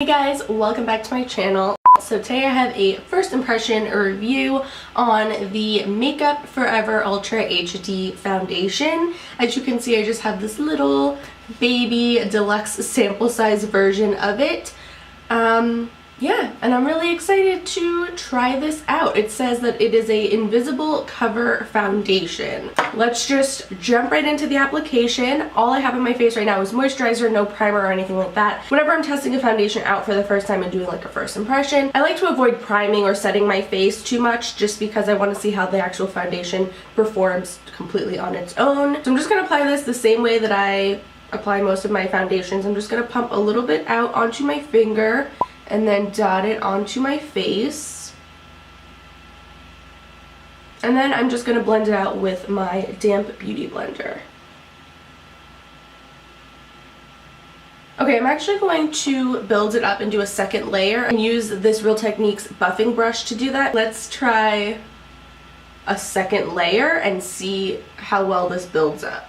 Hey guys, welcome back to my channel. So today I have a first impression review on the Makeup Forever Ultra HD foundation. As you can see, I just have this little baby deluxe sample size version of it. Yeah, and I'm really excited to try this out. It says that it is a invisible cover foundation. Let's just jump right into the application. All I have on my face right now is moisturizer, no primer or anything like that. Whenever I'm testing a foundation out for the first time and doing like a first impression, I like to avoid priming or setting my face too much just because I want to see how the actual foundation performs completely on its own. So I'm just going to apply this the same way that I apply most of my foundations. I'm just going to pump a little bit out onto my finger and then dot it onto my face. And then I'm just going to blend it out with my damp beauty blender. Okay, I'm actually going to build it up and do a second layer and use this Real Techniques buffing brush to do that. Let's try a second layer and see how well this builds up.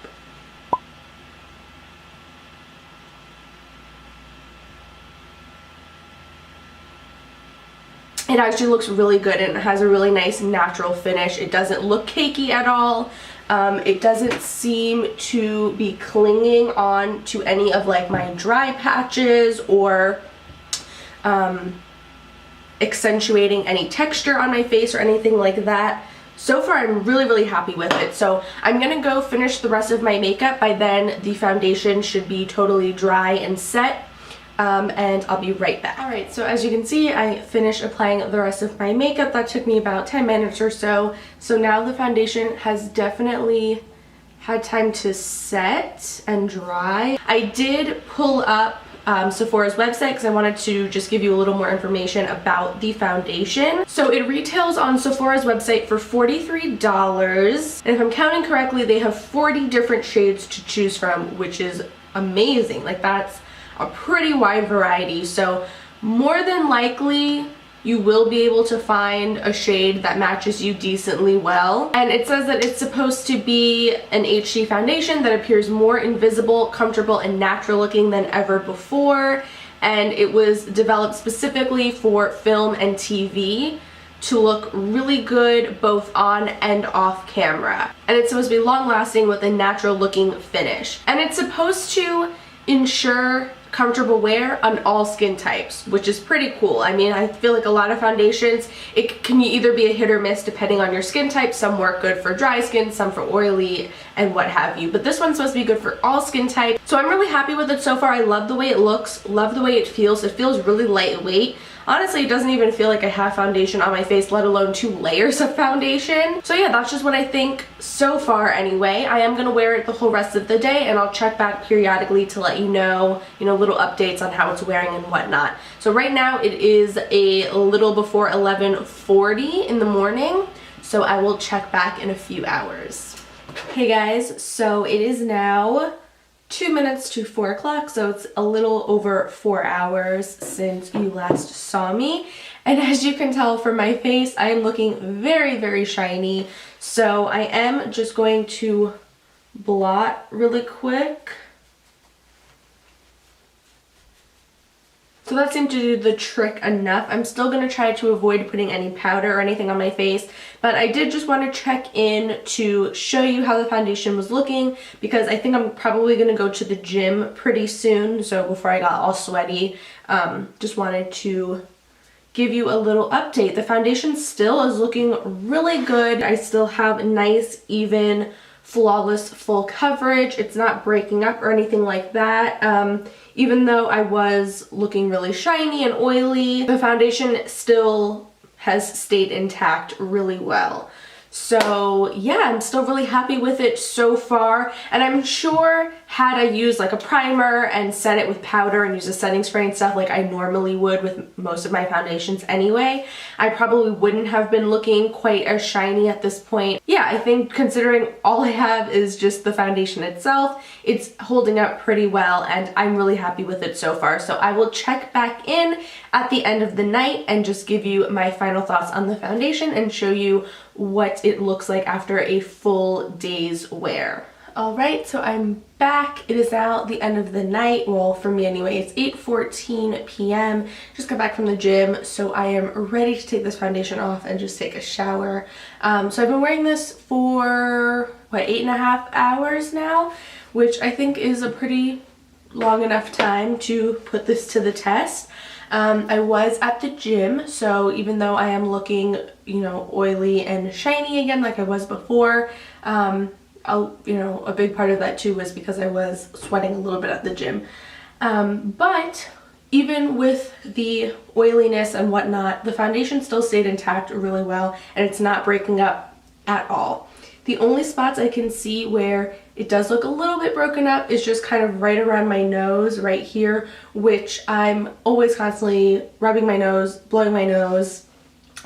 It actually looks really good and it has a really nice natural finish. It doesn't look cakey at all. It doesn't seem to be clinging on to any of like my dry patches or accentuating any texture on my face or anything like that. So far I'm really happy with it. So I'm gonna go finish the rest of my makeup. By then the foundation should be totally dry and set. And I'll be right back. Alright, so as you can see, I finished applying the rest of my makeup. That took me about 10 minutes or so. So now the foundation has definitely had time to set and dry. I did pull up Sephora's website because I wanted to just give you a little more information about the foundation. So it retails on Sephora's website for $43. And if I'm counting correctly, they have 40 different shades to choose from, which is amazing. Like that's a pretty wide variety, so more than likely you will be able to find a shade that matches you decently well. And it says that it's supposed to be an HD foundation that appears more invisible, comfortable, and natural looking than ever before, and it was developed specifically for film and TV to look really good both on and off camera. And it's supposed to be long lasting with a natural looking finish. And it's supposed to ensure comfortable wear on all skin types, which is pretty cool. I mean, I feel like a lot of foundations, it can either be a hit or miss depending on your skin type. Some work good for dry skin, some for oily, and what have you. But this one's supposed to be good for all skin types. So I'm really happy with it so far. I love the way it looks, love the way it feels. It feels really lightweight. Honestly, it doesn't even feel like I have foundation on my face, let alone 2 layers of foundation. So yeah, that's just what I think so far anyway. I am gonna wear it the whole rest of the day and I'll check back periodically to let you know, little updates on how it's wearing and whatnot. So right now it is a little before 11:40 in the morning, so I will check back in a few hours. Hey guys, so it is now 2 minutes to 4 o'clock, so it's a little over 4 hours since you last saw me. And as you can tell from my face, I am looking very shiny. So I am just going to blot really quick. So that seemed to do the trick enough. I'm still going to try to avoid putting any powder or anything on my face, but I did just want to check in to show you how the foundation was looking because I think I'm probably going to go to the gym pretty soon. So before I got all sweaty, just wanted to give you a little update. The foundation still is looking really good. I still have nice, even, flawless full coverage. It's not breaking up or anything like that. Even though I was looking really shiny and oily, the foundation still has stayed intact really well. So yeah, I'm still really happy with it so far, and I'm sure had I used like a primer and set it with powder and used a setting spray and stuff like I normally would with most of my foundations anyway, I probably wouldn't have been looking quite as shiny at this point. Yeah, I think considering all I have is just the foundation itself, it's holding up pretty well and I'm really happy with it so far. So I will check back in at the end of the night and just give you my final thoughts on the foundation and show you what it looks like after a full day's wear. Alright, so I'm back. It is now the end of the night. Well, for me anyway, it's 8:14 p.m. Just got back from the gym, so I am ready to take this foundation off and just take a shower. So I've been wearing this for, what, 8.5 hours now, which I think is a pretty long enough time to put this to the test. I was at the gym, so even though I am looking, you know, oily and shiny again like I was before, a big part of that too was because I was sweating a little bit at the gym. But even with the oiliness and whatnot, the foundation still stayed intact really well, and it's not breaking up at all. The only spots I can see where it does look a little bit broken up is just kind of right around my nose right here, which I'm always constantly rubbing my nose, blowing my nose,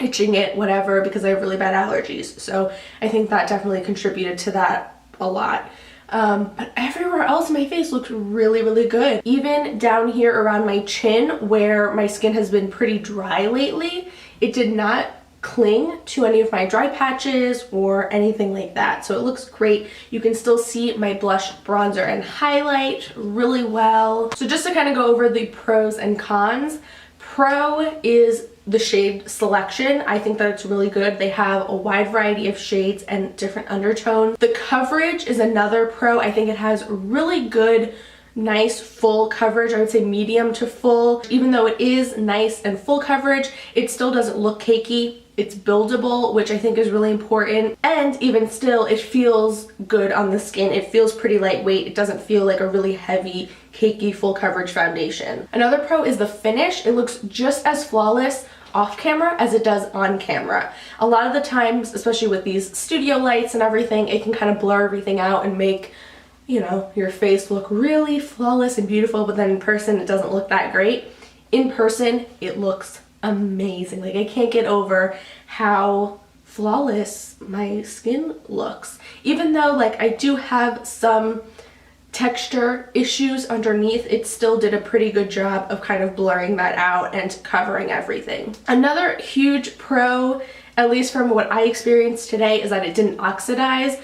itching it, whatever, because I have really bad allergies. So I think that definitely contributed to that a lot. But everywhere else my face looks really, really good. Even down here around my chin where my skin has been pretty dry lately, it did not cling to any of my dry patches or anything like that. So it looks great. You can still see my blush, bronzer, and highlight really well. So just to kind of go over the pros and cons, pro is the shade selection. I think that it's really good. They have a wide variety of shades and different undertones. The coverage is another pro. I think it has really good, nice full coverage. I would say medium to full. Even though it is nice and full coverage, it still doesn't look cakey. It's buildable, which I think is really important. And even still, it feels good on the skin. It feels pretty lightweight. It doesn't feel like a really heavy, cakey, full coverage foundation. Another pro is the finish. It looks just as flawless off camera as it does on camera. A lot of the times, especially with these studio lights and everything, it can kind of blur everything out and make, you know, your face look really flawless and beautiful, but then in person it doesn't look that great. In person, it looks amazing. Like, I can't get over how flawless my skin looks. Even though, like, I do have some texture issues underneath, it still did a pretty good job of kind of blurring that out and covering everything. Another huge pro, at least from what I experienced today, is that it didn't oxidize.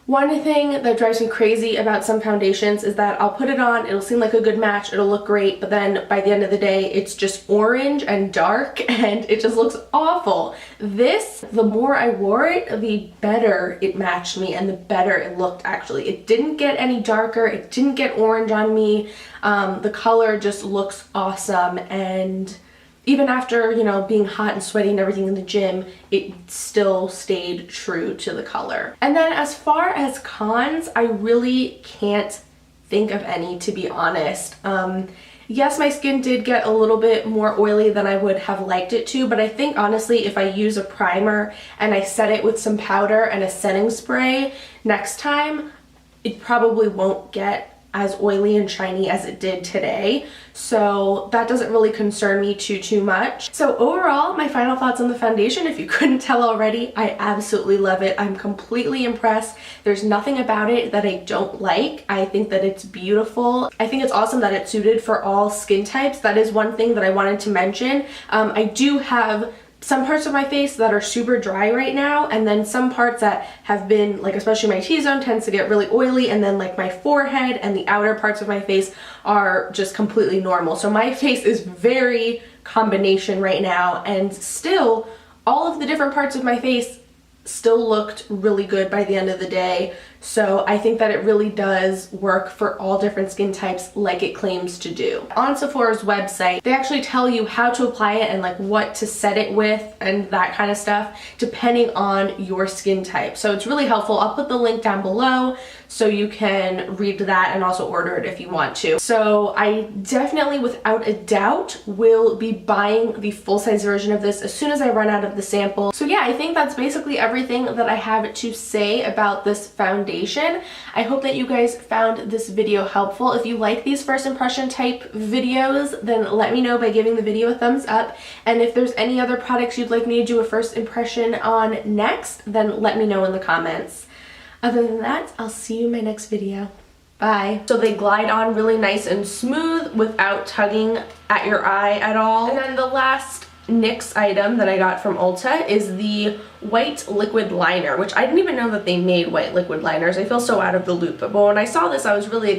One thing that drives me crazy about some foundations is that I'll put it on, it'll seem like a good match, it'll look great, but then by the end of the day, it's just orange and dark and it just looks awful. This, the more I wore it, the better it matched me and the better it looked actually. It didn't get any darker, it didn't get orange on me. The color just looks awesome, and even after, you know, being hot and sweaty and everything in the gym, it still stayed true to the color. And then as far as cons, I really can't think of any, to be honest. Yes, my skin did get a little bit more oily than I would have liked it to, but I think honestly, if I use a primer and I set it with some powder and a setting spray next time, it probably won't get as oily and shiny as it did today. So that doesn't really concern me too much. So overall, my final thoughts on the foundation, if you couldn't tell already, I absolutely love it. I'm completely impressed. There's nothing about it that I don't like. I think that it's beautiful. I think it's awesome that it's suited for all skin types. That is one thing that I wanted to mention. I do have some parts of my face that are super dry right now, and then some parts that have been, like, especially my T-zone tends to get really oily, and then like my forehead and the outer parts of my face are just completely normal. So my face is very combination right now, and still all of the different parts of my face still looked really good by the end of the day. So I think that it really does work for all different skin types like it claims to do. On Sephora's website, they actually tell you how to apply it and like what to set it with and that kind of stuff depending on your skin type. So it's really helpful. I'll put the link down below so you can read that and also order it if you want to. So I definitely, without a doubt, will be buying the full-size version of this as soon as I run out of the sample. So yeah, I think that's basically everything that I have to say about this foundation. I hope that you guys found this video helpful. If you like these first impression type videos, then let me know by giving the video a thumbs up. And if there's any other products you'd like me to do a first impression on next, then let me know in the comments. Other than that, I'll see you in my next video. Bye. So they glide on really nice and smooth without tugging at your eye at all. And then the last NYX item that I got from Ulta is the white liquid liner, which I didn't even know that they made white liquid liners. I feel so out of the loop, but when I saw this I was really excited